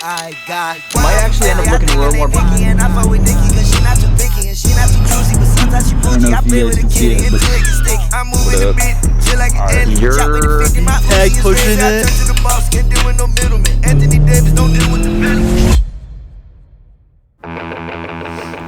I might actually end up looking a little more picky. I don't know if you guys can see it, but you're tag pushing it.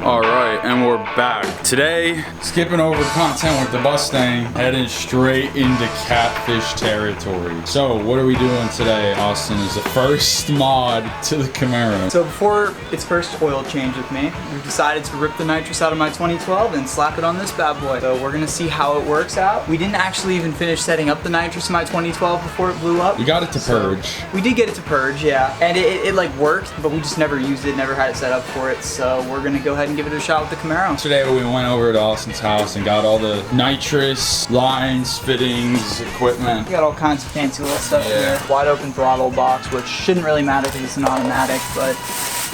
Alright, and we're back. Today, skipping over content with the Mustang, heading straight into catfish territory. So, what are we doing today, Austin? Is the first mod to the Camaro. So before its first oil change with me, we decided to rip the nitrous out of my 2012 and slap it on this bad boy. So we're gonna see how it works out. We didn't actually even finish setting up the nitrous in my 2012 before it blew up. We got it to purge. We did get it to purge, yeah. And it like worked, but we just never used it, never had it set up for it. So we're gonna go ahead and give it a shot with the Camaro. Today we went over to Austin's house and got all the nitrous lines, fittings, equipment. We got all kinds of fancy little stuff here. Wide open throttle box, which shouldn't really matter because it's an automatic, but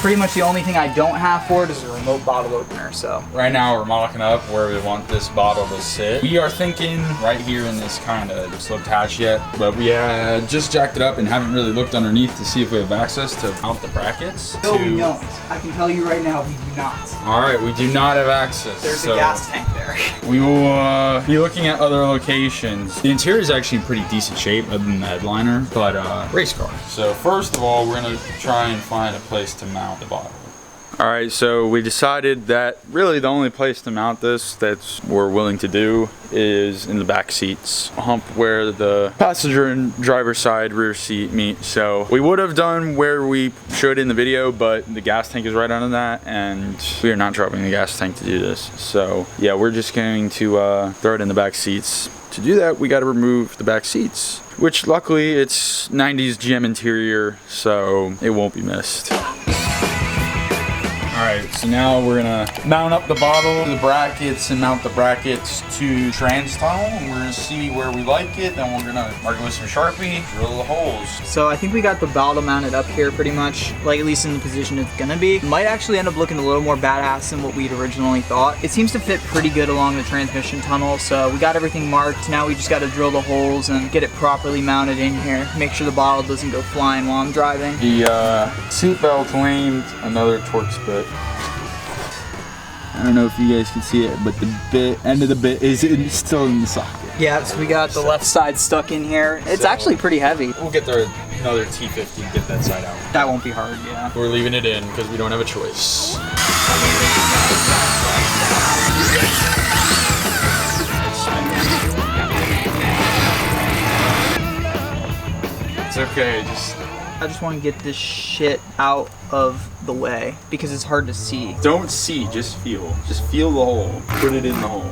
pretty much the only thing I don't have for it is a remote bottle opener, so. Right now we're mocking up where we want this bottle to sit. We are thinking right here in this kind of slip hatch yet, but we just jacked it up and haven't really looked underneath to see if we have access to mount the brackets. No, we don't. I can tell you right now, we do not. All right, we do not have access. There's a gas tank there. We will be looking at other locations. The interior is actually in pretty decent shape other than the headliner, but race car. So first of all, we're gonna try and find a place to mount the bottle. All right, so we decided that really the only place to mount this that we're willing to do is in the back seats, hump where the passenger and driver side rear seat meet. So we would have done where we showed in the video, but the gas tank is right under that, and we are not dropping the gas tank to do this. So yeah, we're just going to throw it in the back seats. To do that, we got to remove the back seats, which luckily it's 90s GM interior, so it won't be missed. Alright, so now we're gonna mount up the bottle to the brackets and mount the brackets to trans tunnel, and we're gonna see where we like it, then we're gonna mark it with some Sharpie, drill the holes. So I think we got the bottle mounted up here pretty much, like at least in the position it's gonna be. Might actually end up looking a little more badass than what we'd originally thought. It seems to fit pretty good along the transmission tunnel, so we got everything marked. Now we just gotta drill the holes and get it properly mounted in here. Make sure the bottle doesn't go flying while I'm driving. The seatbelt lane, another Torx bit. I don't know if you guys can see it, but the end of the bit is still in the socket. Yeah, so we got the left side stuck in here. It's actually pretty heavy. We'll get there another T50 and get that side out. That won't be hard, yeah. We're leaving it in because we don't have a choice. It's okay, I just want to get this shit out of the way because it's hard to see. Don't see, just feel. Just feel the hole. Put it in the hole.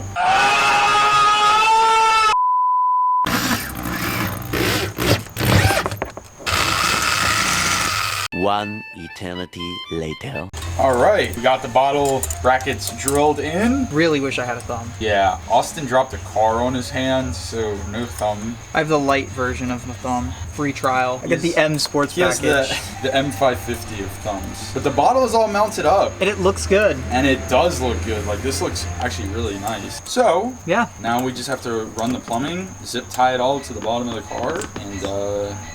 One eternity later. All right, we got the bottle brackets drilled in. Really wish I had a thumb. Yeah, Austin dropped a car on his hand, so no thumb. I have the light version of the thumb. Free trial. I got the M Sports package. The M550 of thumbs. But the bottle is all mounted up. And it looks good. And it does look good. Like, this looks actually really nice. So, yeah. Now we just have to run the plumbing, zip tie it all to the bottom of the car, and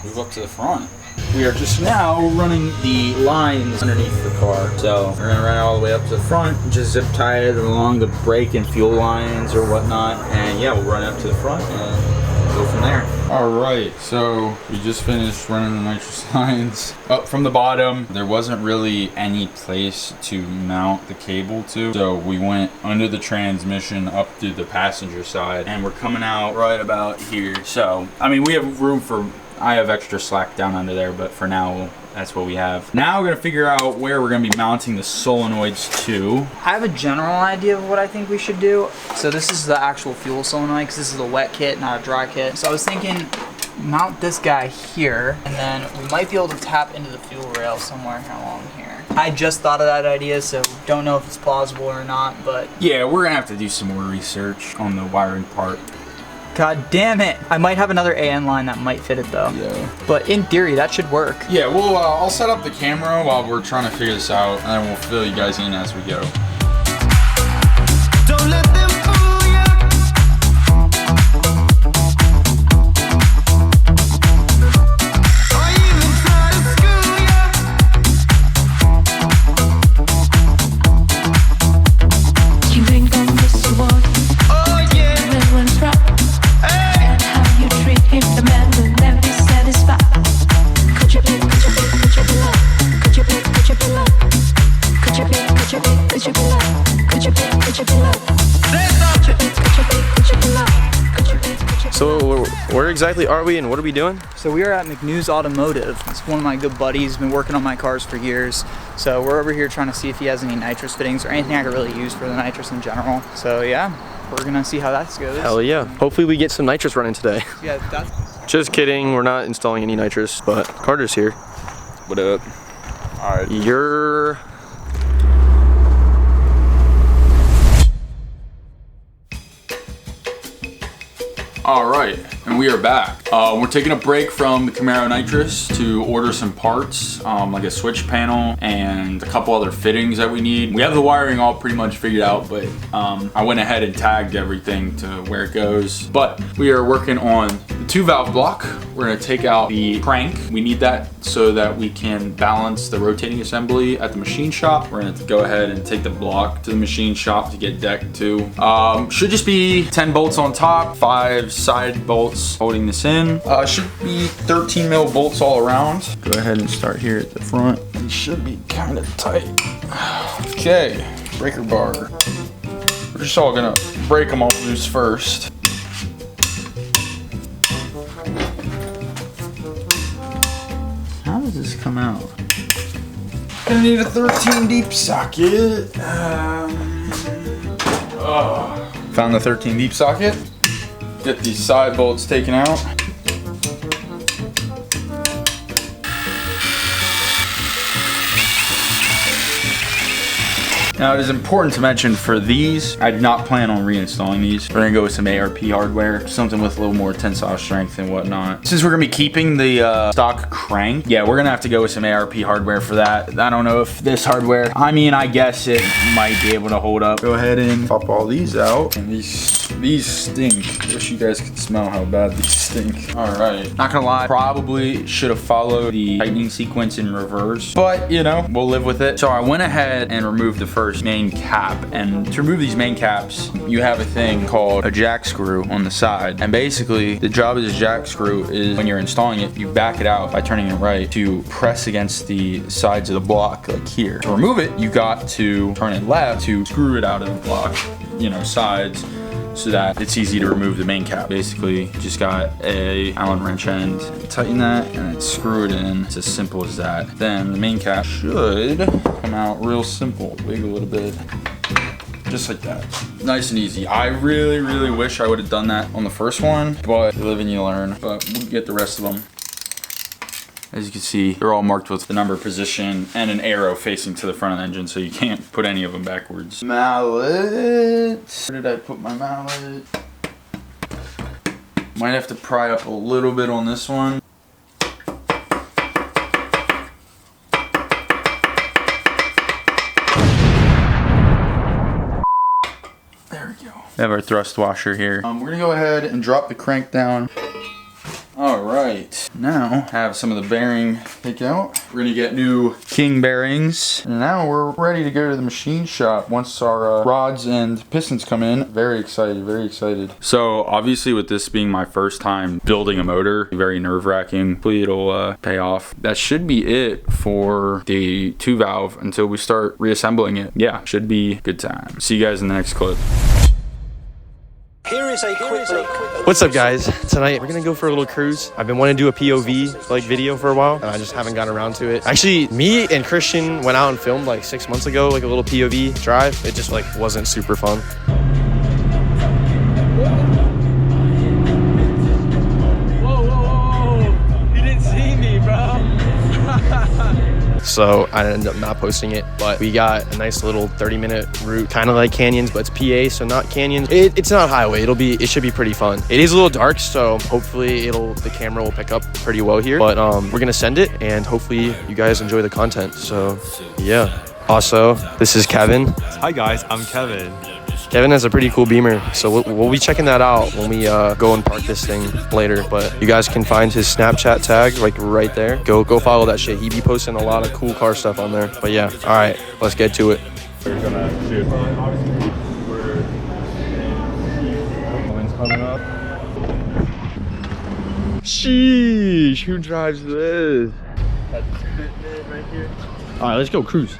move up to the front. We are just now running the lines underneath the car. So we're gonna run it all the way up to the front, just zip tie it along the brake and fuel lines or whatnot. And yeah, we'll run it up to the front and go from there. All right, so we just finished running the nitrous lines up from the bottom. There wasn't really any place to mount the cable to, so we went under the transmission up through the passenger side, and we're coming out right about here. So, I mean, we have room for, I have extra slack down under there, but for now, that's what we have. Now we're gonna figure out where we're gonna be mounting the solenoids to. I have a general idea of what I think we should do. So this is the actual fuel solenoid, because this is a wet kit, not a dry kit. So I was thinking, mount this guy here, and then we might be able to tap into the fuel rail somewhere along here. I just thought of that idea, so don't know if it's plausible or not, but... Yeah, we're gonna have to do some more research on the wiring part. God damn it! I might have another AN line that might fit it though. Yeah. But in theory, that should work. Yeah, well, I'll set up the camera while we're trying to figure this out, and then we'll fill you guys in as we go. Don't let them fool ya. Or even try to school ya. exactly are we and what are we doing? So we are at McNews Automotive. It's one of my good buddies, been working on my cars for years. So we're over here trying to see if he has any nitrous fittings or anything I could really use for the nitrous in general. So yeah, we're gonna see how that goes. Hell yeah. Hopefully we get some nitrous running today. Yeah, that's... Just kidding, we're not installing any nitrous, but Carter's here. What up? All right. You're... All right, and we are back. We're taking a break from the Camaro Nitrous to order some parts, like a switch panel and a couple other fittings that we need. We have the wiring all pretty much figured out, but I went ahead and tagged everything to where it goes. But we are working on the 2-valve block. We're gonna take out the crank. We need that so that we can balance the rotating assembly at the machine shop. We're gonna go ahead and take the block to the machine shop to get decked too. Should just be 10 bolts on top, 5 side bolts holding this in. Should be 13 mil bolts all around. Go ahead and start here at the front. These should be kind of tight. Okay, breaker bar. We're just all gonna break them all loose first. How does this come out? Gonna need a 13 deep socket. Found the 13 deep socket. Get these side bolts taken out. Now it is important to mention for these, I did not plan on reinstalling these. We're gonna go with some ARP hardware, something with a little more tensile strength and whatnot. Since we're gonna be keeping the stock crank, yeah, we're gonna have to go with some ARP hardware for that. I don't know if this hardware, I mean, I guess it might be able to hold up. Go ahead and pop all these out. And these stink. Wish you guys could smell how bad these stink. All right, not gonna lie, probably should have followed the tightening sequence in reverse, but you know, we'll live with it. So I went ahead and removed the first main cap, and to remove these main caps you have a thing called a jack screw on the side, and basically the job of this jack screw is when you're installing it, you back it out by turning it right to press against the sides of the block like here. To remove it, you got to turn it left to screw it out of the block, you know, sides, so that it's easy to remove the main cap. Basically, just got a Allen wrench end, tighten that, and then screw it in. It's as simple as that. Then the main cap should come out real simple. Wiggle a little bit, just like that. Nice and easy. I really, really wish I would have done that on the first one, but you live and you learn. But we'll get the rest of them. As you can see, they're all marked with the number position and an arrow facing to the front of the engine, so you can't put any of them backwards. Mallet. Where did I put my mallet? Might have to pry up a little bit on this one. There we go. We have our thrust washer here. We're gonna go ahead and drop the crank down. All right, now have some of the bearing taken out. We're gonna get new king bearings. And now we're ready to go to the machine shop once our rods and pistons come in. Very excited, very excited. So obviously with this being my first time building a motor, very nerve-wracking. Hopefully it'll pay off. That should be it for the 2-valve until we start reassembling it. Yeah, should be good time. See you guys in the next clip. Here is a quick look. What's up guys? Tonight we're gonna go for a little cruise. I've been wanting to do a POV like video for a while and I just haven't gotten around to it. Actually, me and Christian went out and filmed like 6 months ago, like a little POV drive. It just like wasn't super fun. Whoa. You didn't see me, bro. So I ended up not posting it, but we got a nice little 30-minute route, kind of like canyons, but it's PA, so not canyons. It's not highway. It should be pretty fun. It is a little dark, so hopefully the camera will pick up pretty well here. But we're gonna send it, and hopefully you guys enjoy the content. So yeah. Also, this is Kevin. Hi guys, I'm Kevin. Kevin has a pretty cool Beamer, so we'll be checking that out when we go and park this thing later. But you guys can find his Snapchat tag like right there. Go follow that shit. He be posting a lot of cool car stuff on there. But yeah, all right, let's get to it. We're gonna shoot. Wind's coming up. Sheesh, who drives this? That's Spitman right here. All right, let's go cruise.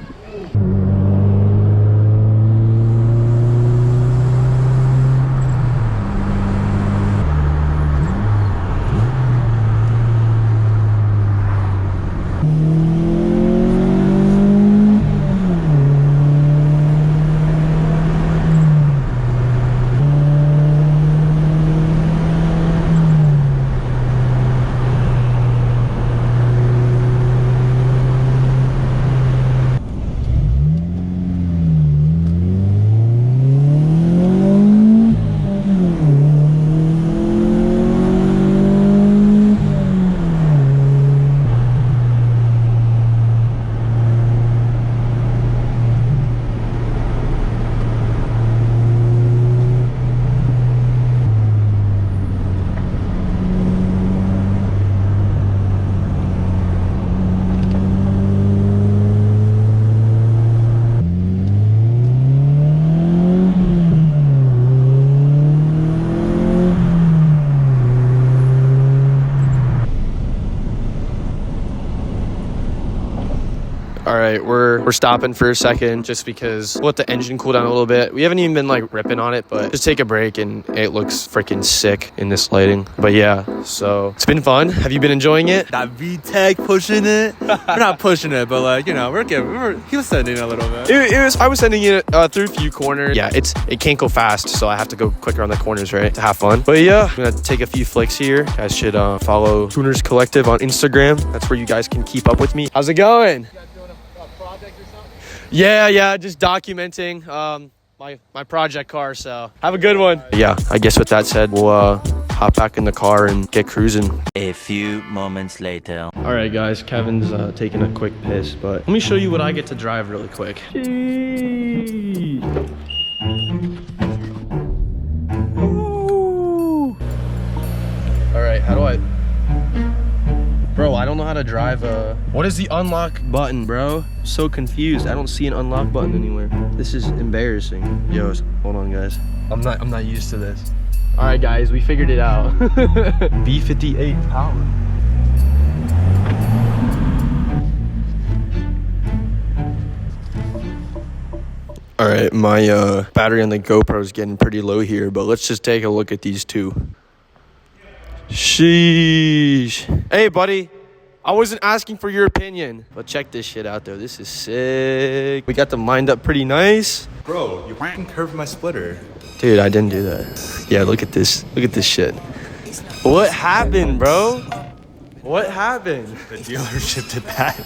All right, we're stopping for a second just because we'll let the engine cool down a little bit. We haven't even been like ripping on it, but just take a break and it looks freaking sick in this lighting. But yeah, so it's been fun. Have you been enjoying it? That VTEC pushing it. We're not pushing it, but like, you know, he was sending a little bit. I was sending it through a few corners. Yeah, it can't go fast, so I have to go quicker on the corners, right, to have fun. But yeah, I'm gonna take a few flicks here. You guys should follow Tuners Collective on Instagram. That's where you guys can keep up with me. How's it going? Yeah, just documenting my project car, so have a good one. Yeah, I guess with that said, we'll hop back in the car and get cruising. A few moments later. All right, guys, Kevin's taking a quick piss, but let me show you what I get to drive really quick. All right, how do I... Bro, I don't know how to drive what is the unlock button, bro? I'm so confused. I don't see an unlock button anywhere. This is embarrassing. Yo, hold on, guys. I'm not used to this. All right, guys, we figured it out. V58 power. All right, my battery on the GoPro is getting pretty low here, but let's just take a look at these two. Sheesh. Hey, buddy. I wasn't asking for your opinion, but check this shit out, though. This is sick. We got them lined up pretty nice. Bro, you fucking curved my splitter. Dude, I didn't do that. Yeah, look at this. Look at this shit. What happened, bro? What happened? The dealership did that.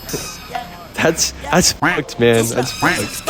That's fucked, man. That's fucked.